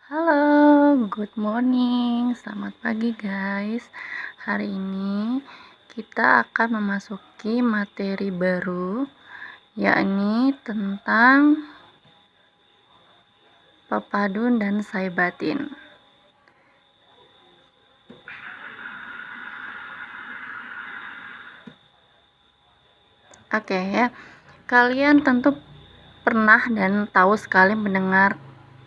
Halo, good morning, selamat pagi guys. Hari ini kita akan memasuki materi baru, yakni tentang pepadun dan saibatin. Oke ya, kalian tentu pernah dan tahu sekali mendengar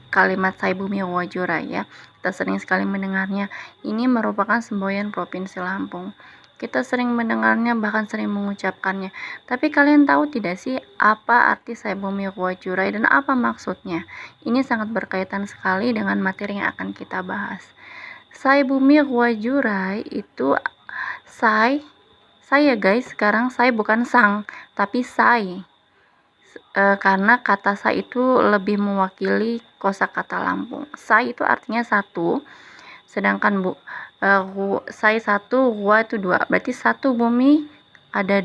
kalimat Sai Bumi Wajura ya. Kita sering sekali mendengarnya. Ini merupakan semboyan Provinsi Lampung. Kita sering mendengarnya, bahkan sering mengucapkannya. Tapi kalian tahu tidak sih apa arti Sai Bumi Wajura dan apa maksudnya? Ini sangat berkaitan sekali dengan materi yang akan kita bahas. Sai Bumi Wajura itu Sai ya guys, sekarang Sai bukan sang, tapi Sai. Karena kata Sai itu lebih mewakili kosakata Lampung. Sai itu artinya satu, sedangkan Sai satu, Hua itu dua. Berarti satu bumi ada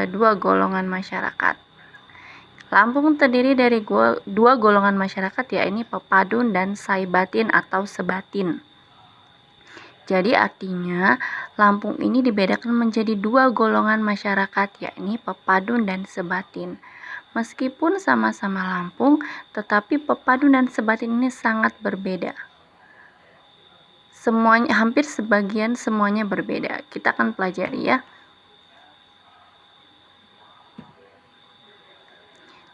dua, golongan masyarakat. Lampung terdiri dari dua golongan masyarakat, yakni pepadun dan saibatin atau sebatin. Jadi artinya Lampung ini dibedakan menjadi dua golongan masyarakat, yakni pepadun dan sebatin. Meskipun sama-sama Lampung, tetapi pepadun dan sebatin ini sangat berbeda. Hampir sebagian semuanya berbeda. Kita akan pelajari ya.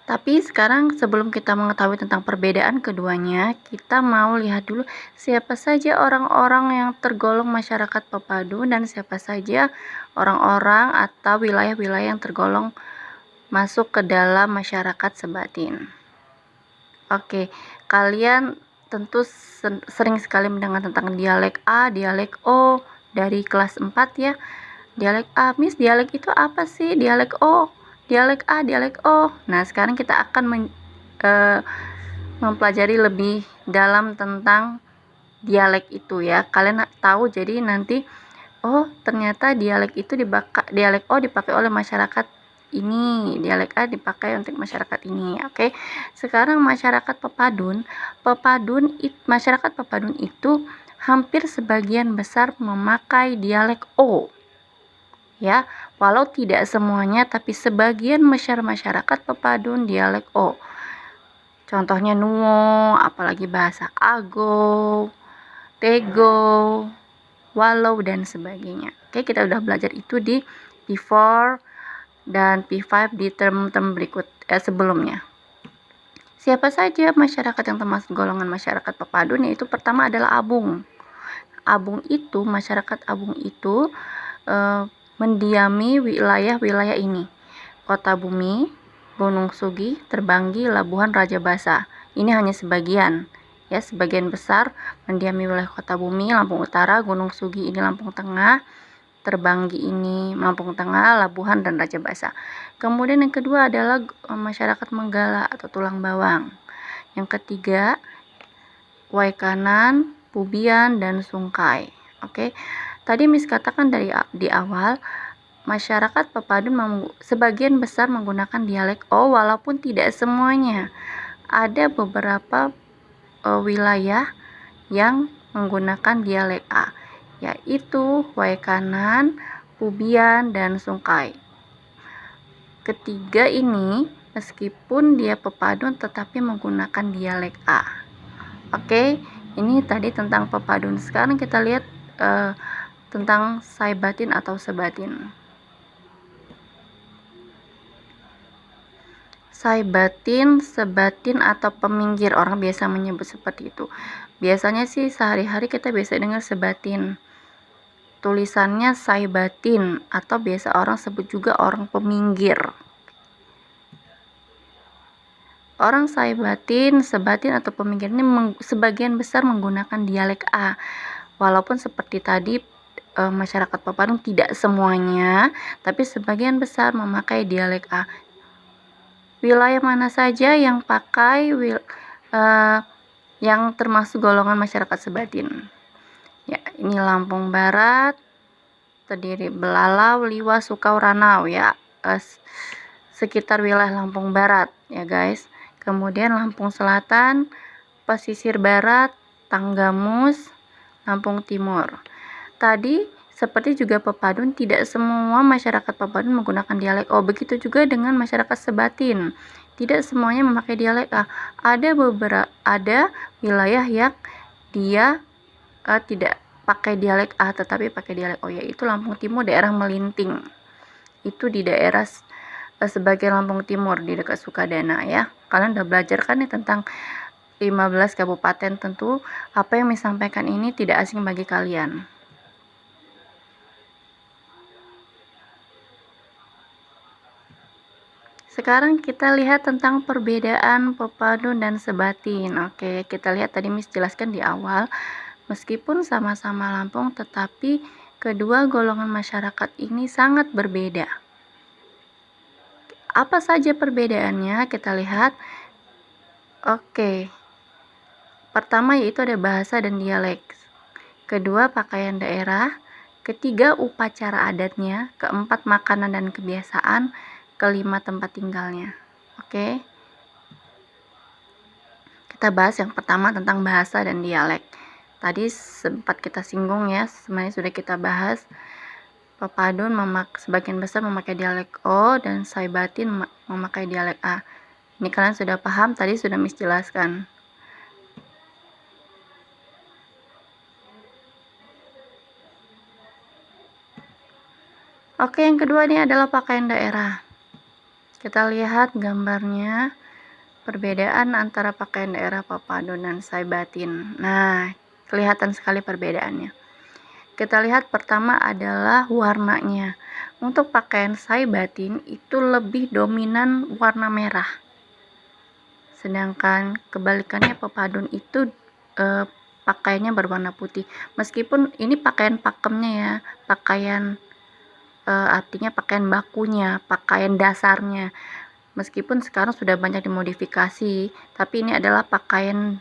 Tapi sekarang sebelum kita mengetahui tentang perbedaan keduanya, kita mau lihat dulu siapa saja orang-orang yang tergolong masyarakat pepadun dan siapa saja orang-orang atau wilayah-wilayah yang tergolong masuk ke dalam masyarakat sebatin. Oke, kalian tentu sering sekali mendengar tentang dialek A, dialek O dari kelas 4 ya. Dialek A, Miss, dialek itu apa sih? Dialek O, dialek A, dialek O. Nah, sekarang kita akan mempelajari lebih dalam tentang dialek itu ya. Kalian tahu, jadi nanti ternyata dialek dialek O dipakai oleh masyarakat ini, dialek A dipakai untuk masyarakat ini. Oke. Sekarang masyarakat pepadun itu hampir sebagian besar memakai dialek O. Ya, walau tidak semuanya, tapi sebagian besar masyarakat pepadun dialek O. Contohnya Nuo, apalagi bahasa Ago, Tego, Walau, dan sebagainya. Oke, kita udah belajar itu di P4 dan P5 di term-term sebelumnya. Siapa saja masyarakat yang termasuk golongan masyarakat pepadun? Yaitu pertama adalah Abung. Masyarakat Abung itu mendiami wilayah-wilayah ini: Kota Bumi, Gunung Sugi, Terbanggi, Labuhan, Rajabasa. Ini hanya sebagian. Ya, sebagian besar mendiami wilayah Kota Bumi, Lampung Utara, Gunung Sugi ini Lampung Tengah, Terbanggi ini Lampung Tengah, Labuhan, dan Rajabasa. Kemudian yang kedua adalah masyarakat Menggala atau Tulang Bawang. Yang ketiga, Waikanan, Pubian, dan Sungkai. Oke. Tadi Miss katakan di awal, masyarakat pepadun sebagian besar menggunakan dialek O, walaupun tidak semuanya. Ada beberapa wilayah yang menggunakan dialek A, yaitu Waikanan, Pubian, dan Sungkai. Ketiga ini meskipun dia pepadun tetapi menggunakan dialek A. Oke, ini tadi tentang pepadun. Sekarang kita lihat tentang saibatin atau sebatin. Saibatin, sebatin, atau peminggir, orang biasa menyebut seperti itu. Biasanya sih sehari-hari kita biasa dengar sebatin. Tulisannya saibatin, atau biasa orang sebut juga orang peminggir. Orang saibatin, sebatin, atau peminggir ini sebagian besar menggunakan dialek A. Walaupun seperti tadi masyarakat pepadun tidak semuanya, tapi sebagian besar memakai dialek A. Wilayah mana saja yang pakai yang termasuk golongan masyarakat sebatin? Ya, ini Lampung Barat, terdiri Belalau, Liwa, Sukau, Ranau ya. sekitar wilayah Lampung Barat ya guys. Kemudian Lampung Selatan, pesisir barat, Tanggamus, Lampung Timur. Tadi seperti juga Pepadun, tidak semua masyarakat Pepadun menggunakan dialek O. Begitu juga dengan masyarakat Sebatin, tidak semuanya memakai dialek A. Ada wilayah yang dia tidak pakai dialek A tetapi pakai dialek O, yaitu Lampung Timur, daerah Melinting. Itu di daerah sebagai Lampung Timur di dekat Sukadana ya. Kalian udah belajar kan nih tentang 15 kabupaten, tentu apa yang disampaikan ini tidak asing bagi kalian. Sekarang kita lihat tentang perbedaan Pepadun dan Sebatin. Oke, kita lihat tadi Miss jelaskan di awal, meskipun sama-sama Lampung, tetapi kedua golongan masyarakat ini sangat berbeda. Apa saja perbedaannya? Kita lihat. Oke. Pertama yaitu ada bahasa dan dialek. Kedua, pakaian daerah. Ketiga, upacara adatnya. Keempat, makanan dan kebiasaan. Kelima, tempat tinggalnya. Oke. Kita bahas yang pertama tentang bahasa dan dialek. Tadi sempat kita singgung ya, sebenarnya sudah kita bahas. Pepadun sebagian besar memakai dialek O dan Saibatin memakai dialek A. Ini kalian sudah paham, tadi sudah Miss jelaskan. Oke, yang kedua ini adalah pakaian daerah. Kita lihat gambarnya, perbedaan antara pakaian daerah Pepadun dan Saibatin. Nah, kelihatan sekali perbedaannya. Kita lihat pertama adalah warnanya. Untuk pakaian Saibatin itu lebih dominan warna merah. Sedangkan kebalikannya Pepadun itu pakaiannya berwarna putih. Meskipun ini pakaian pakemnya ya, pakaian artinya pakaian bakunya, pakaian dasarnya. Meskipun sekarang sudah banyak dimodifikasi, tapi ini adalah pakaian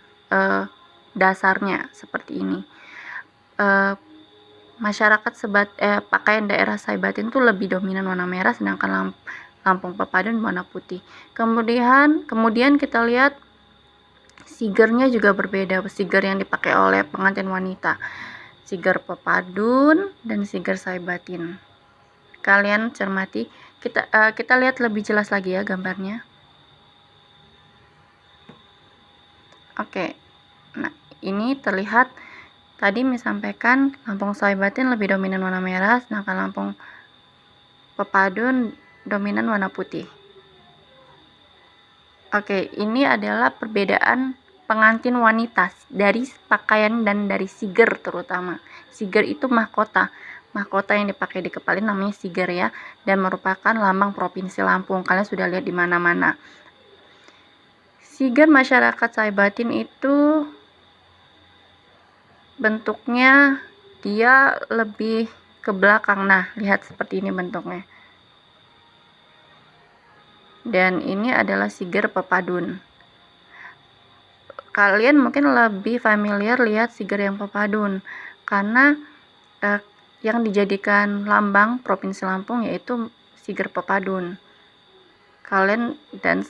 dasarnya seperti ini. Masyarakat pakaian daerah Saibatin itu lebih dominan warna merah, sedangkan Lampung Pepadun warna putih. Kemudian kita lihat sigernya juga berbeda. Siger yang dipakai oleh pengantin wanita, siger Pepadun dan siger Saibatin. Kalian cermati. Kita lihat lebih jelas lagi ya gambarnya. Oke. Nah, ini terlihat tadi sampaikan Lampung Saibatin lebih dominan warna merah, sedangkan Lampung Pepadun dominan warna putih. Oke, ini adalah perbedaan pengantin wanita dari pakaian dan dari siger terutama. Siger itu mahkota yang dipakai di kepala namanya siger ya, dan merupakan lambang Provinsi Lampung. Kalian sudah lihat di mana-mana. Siger masyarakat Saibatin itu bentuknya dia lebih ke belakang. Nah, lihat seperti ini bentuknya. Dan ini adalah siger Pepadun. Kalian mungkin lebih familiar lihat siger yang Pepadun karena yang dijadikan lambang Provinsi Lampung yaitu siger Pepadun. Kalian dan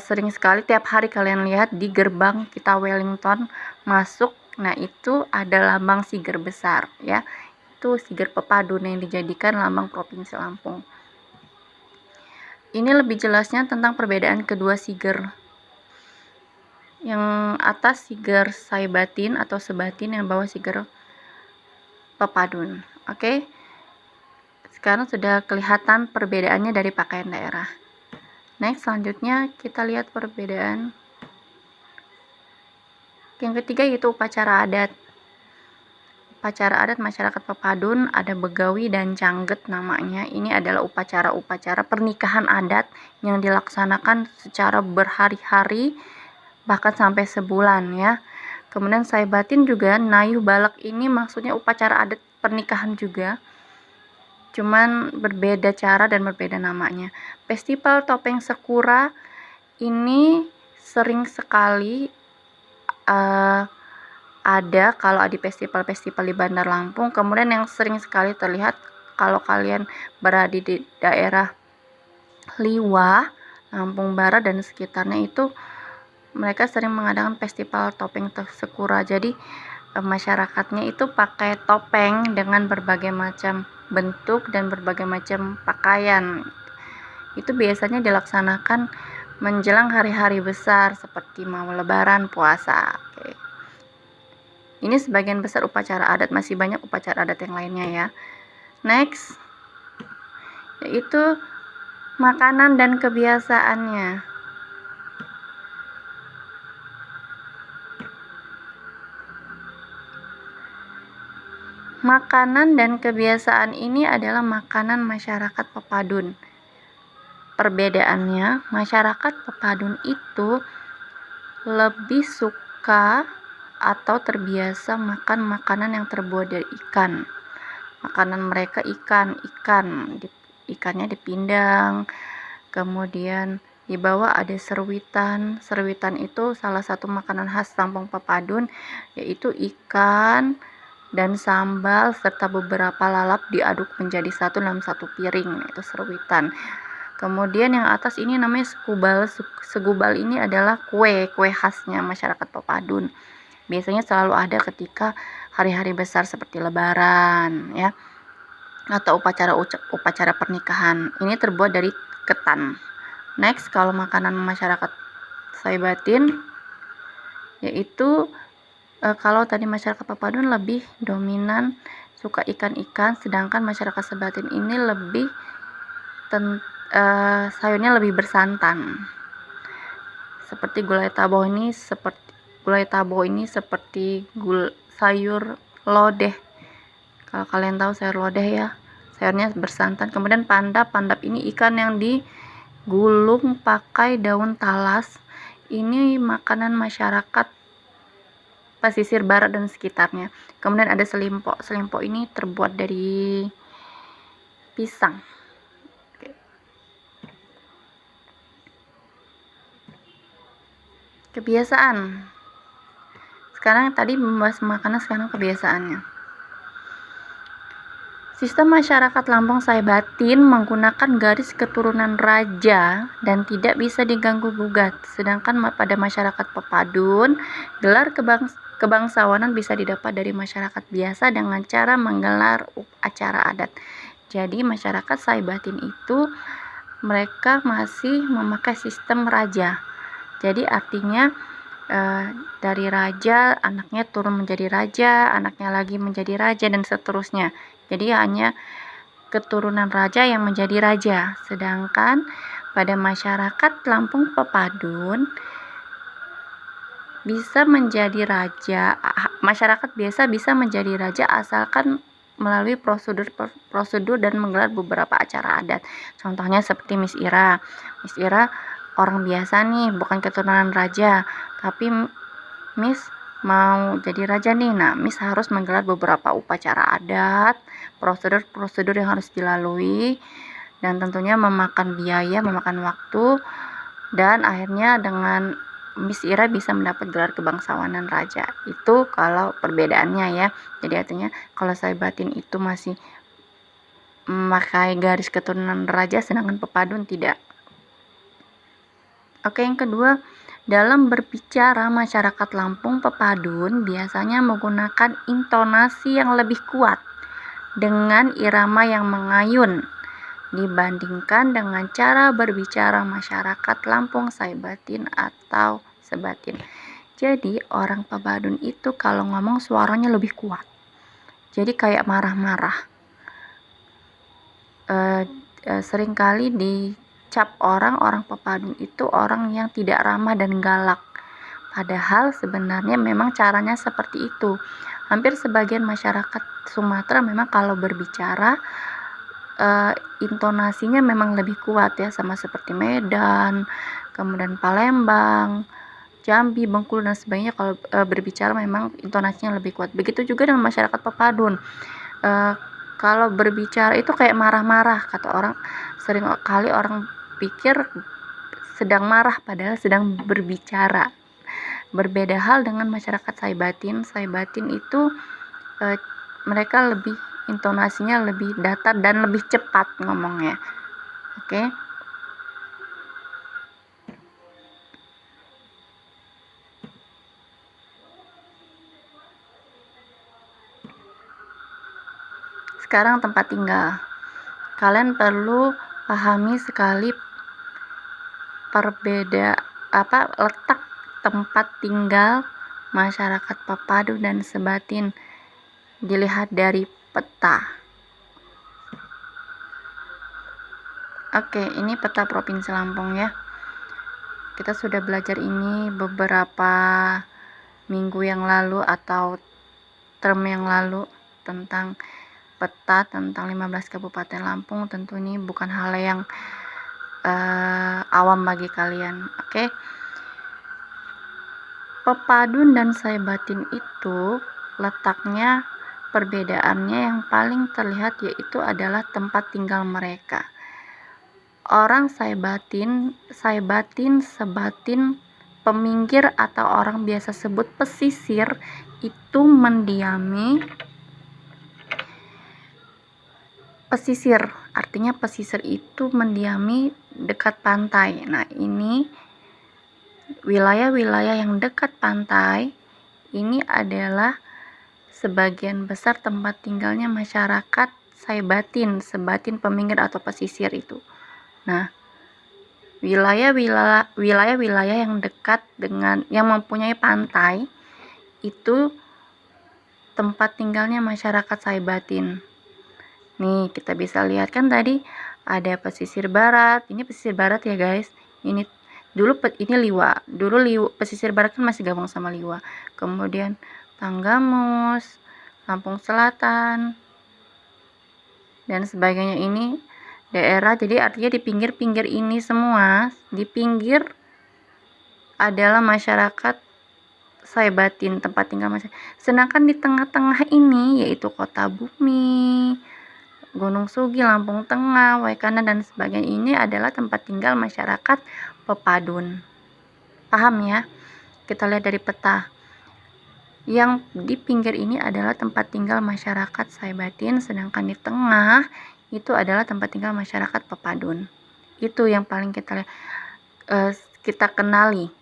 sering sekali tiap hari kalian lihat di gerbang kita Wellington masuk, nah itu ada lambang siger besar ya, itu siger Pepadun yang dijadikan lambang Provinsi Lampung. Ini lebih jelasnya tentang perbedaan kedua siger. Yang atas siger Saibatin atau Sebatin, yang bawah siger Pepadun. Oke. Sekarang sudah kelihatan perbedaannya dari pakaian daerah. Next, selanjutnya kita lihat perbedaan yang ketiga yaitu upacara adat. Upacara adat masyarakat Pepadun ada Begawi dan Cangget namanya. Ini adalah upacara-upacara pernikahan adat yang dilaksanakan secara berhari-hari bahkan sampai sebulan ya. Kemudian Saibatin juga Nayuh Balak, ini maksudnya upacara adat pernikahan juga, cuman berbeda cara dan berbeda namanya. Festival Topeng Sekura ini sering sekali ada kalau di festival-festival di Bandar Lampung. Kemudian yang sering sekali terlihat kalau kalian berada di daerah Liwah, Lampung Barat dan sekitarnya itu mereka sering mengadakan festival topeng Sekura. Jadi masyarakatnya itu pakai topeng dengan berbagai macam bentuk dan berbagai macam pakaian. Itu biasanya dilaksanakan menjelang hari-hari besar seperti mau lebaran, puasa. Oke. Ini sebagian besar upacara adat, masih banyak upacara adat yang lainnya ya. Next, yaitu makanan dan kebiasaannya. Makanan dan kebiasaan ini adalah makanan masyarakat Pepadun. Perbedaannya, masyarakat Pepadun itu lebih suka atau terbiasa makan makanan yang terbuat dari ikan. Makanan mereka ikan, ikannya dipindang, kemudian di bawah ada serwitan. Serwitan itu salah satu makanan khas Lampung Pepadun, yaitu ikan dan sambal serta beberapa lalap diaduk menjadi satu dalam satu piring, itu serwitan. Kemudian yang atas ini namanya segubal. Segubal ini adalah kue khasnya masyarakat Pepadun. Biasanya selalu ada ketika hari-hari besar seperti lebaran ya, atau upacara pernikahan. Ini terbuat dari ketan. Next, kalau makanan masyarakat Saibatin, yaitu kalau tadi masyarakat Pepadun lebih dominan suka ikan-ikan, sedangkan masyarakat Saibatin ini lebih sayurnya lebih bersantan. Seperti gulai taboh ini seperti sayur lodeh. Kalau kalian tahu sayur lodeh ya, sayurnya bersantan. Kemudian pandap ini ikan yang digulung pakai daun talas. Ini makanan masyarakat pesisir barat dan sekitarnya. Kemudian ada selimpok. Selimpok ini terbuat dari pisang. Kebiasaan. Sekarang tadi membahas makanan, sekarang kebiasaannya. Sistem masyarakat Lampung Saibatin menggunakan garis keturunan raja dan tidak bisa diganggu-gugat. Sedangkan pada masyarakat Pepadun, gelar kebangsawanan bisa didapat dari masyarakat biasa dengan cara menggelar acara adat. Jadi masyarakat Saibatin itu mereka masih memakai sistem raja. Jadi artinya dari raja, anaknya turun menjadi raja, anaknya lagi menjadi raja, dan seterusnya. Jadi hanya keturunan raja yang menjadi raja. Sedangkan pada masyarakat Lampung Pepadun bisa menjadi raja, masyarakat biasa bisa menjadi raja asalkan melalui prosedur dan menggelar beberapa acara adat. Contohnya seperti Miss Ira. Miss Ira orang biasa nih, bukan keturunan raja, tapi Miss mau jadi raja nih. Nah, Miss harus menggelar beberapa upacara adat, prosedur yang harus dilalui, dan tentunya memakan biaya, memakan waktu, dan akhirnya dengan Miss Ira bisa mendapat gelar kebangsawanan raja. Itu kalau perbedaannya ya. Jadi artinya kalau Saibatin itu masih memakai garis keturunan raja, sedangkan Pepadun tidak. Oke, yang kedua, dalam berbicara masyarakat Lampung Pepadun biasanya menggunakan intonasi yang lebih kuat dengan irama yang mengayun dibandingkan dengan cara berbicara masyarakat Lampung Saibatin atau Sebatin. Jadi orang Pepadun itu kalau ngomong suaranya lebih kuat. Jadi kayak marah-marah. Seringkali dicap orang Pepadun itu orang yang tidak ramah dan galak. Padahal sebenarnya memang caranya seperti itu. Hampir sebagian masyarakat Sumatera memang kalau berbicara intonasinya memang lebih kuat ya, sama seperti Medan, kemudian Palembang, Jambi, Bengkulu dan sebagainya. Kalau berbicara memang intonasinya lebih kuat. Begitu juga dengan masyarakat Pepadun. Kalau berbicara itu kayak marah-marah, kata orang. Sering kali orang pikir sedang marah padahal sedang berbicara. Berbeda hal dengan masyarakat Saibatin. Saibatin itu mereka lebih intonasinya lebih datar dan lebih cepat ngomongnya. Oke. sekarang tempat tinggal. Kalian perlu pahami sekali letak tempat tinggal masyarakat Pepadun dan Sebatin dilihat dari peta. Oke, ini peta Provinsi Lampung ya. Kita sudah belajar ini beberapa minggu yang lalu atau term yang lalu tentang peta tentang 15 Kabupaten Lampung. Tentu ini bukan hal yang awam bagi kalian. Oke. Pepadun dan Saibatin itu letaknya, perbedaannya yang paling terlihat yaitu adalah tempat tinggal mereka. Orang Saibatin, Sebatin, peminggir atau orang biasa sebut pesisir itu mendiami pesisir, artinya pesisir itu mendiami dekat pantai. Nah, ini wilayah-wilayah yang dekat pantai ini adalah sebagian besar tempat tinggalnya masyarakat Saibatin, Sebatin peminggir atau pesisir itu. Nah, wilayah-wilayah yang dekat dengan yang mempunyai pantai itu tempat tinggalnya masyarakat Saibatin. Nih, kita bisa lihat kan tadi ada pesisir barat. Ini pesisir barat ya, guys. Ini Liwa. Dulu pesisir barat kan masih gabung sama Liwa. Kemudian Tanggamus, Lampung Selatan, dan sebagainya. Ini daerah, jadi artinya di pinggir-pinggir ini semua, di pinggir adalah masyarakat Saibatin, tempat tinggal masyarakat. Sedangkan di tengah-tengah ini yaitu Kota Bumi, Gunung Sugi, Lampung Tengah, Waikana, dan sebagainya ini adalah tempat tinggal masyarakat Pepadun. Paham ya? Kita lihat dari peta. Yang di pinggir ini adalah tempat tinggal masyarakat Saibatin, sedangkan di tengah itu adalah tempat tinggal masyarakat Pepadun. Itu yang paling kita kenali.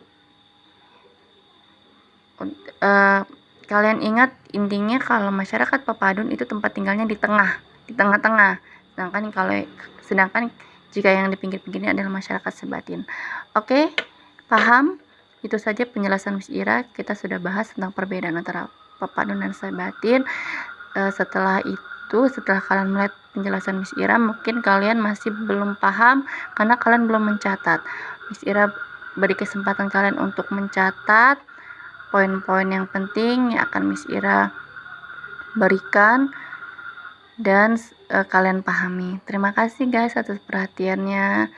Kalian ingat intinya kalau masyarakat Pepadun itu tempat tinggalnya di tengah-tengah. Sedangkan jika yang di pinggir-pinggirnya adalah masyarakat Sebatin. Oke, paham? Itu saja penjelasan Miss Ira. Kita sudah bahas tentang perbedaan antara Pepadun dan Sebatin. Setelah kalian melihat penjelasan Miss Ira, mungkin kalian masih belum paham karena kalian belum mencatat. Miss Ira beri kesempatan kalian untuk mencatat poin-poin yang penting yang akan Miss Ira berikan dan kalian pahami. Terima kasih guys atas perhatiannya.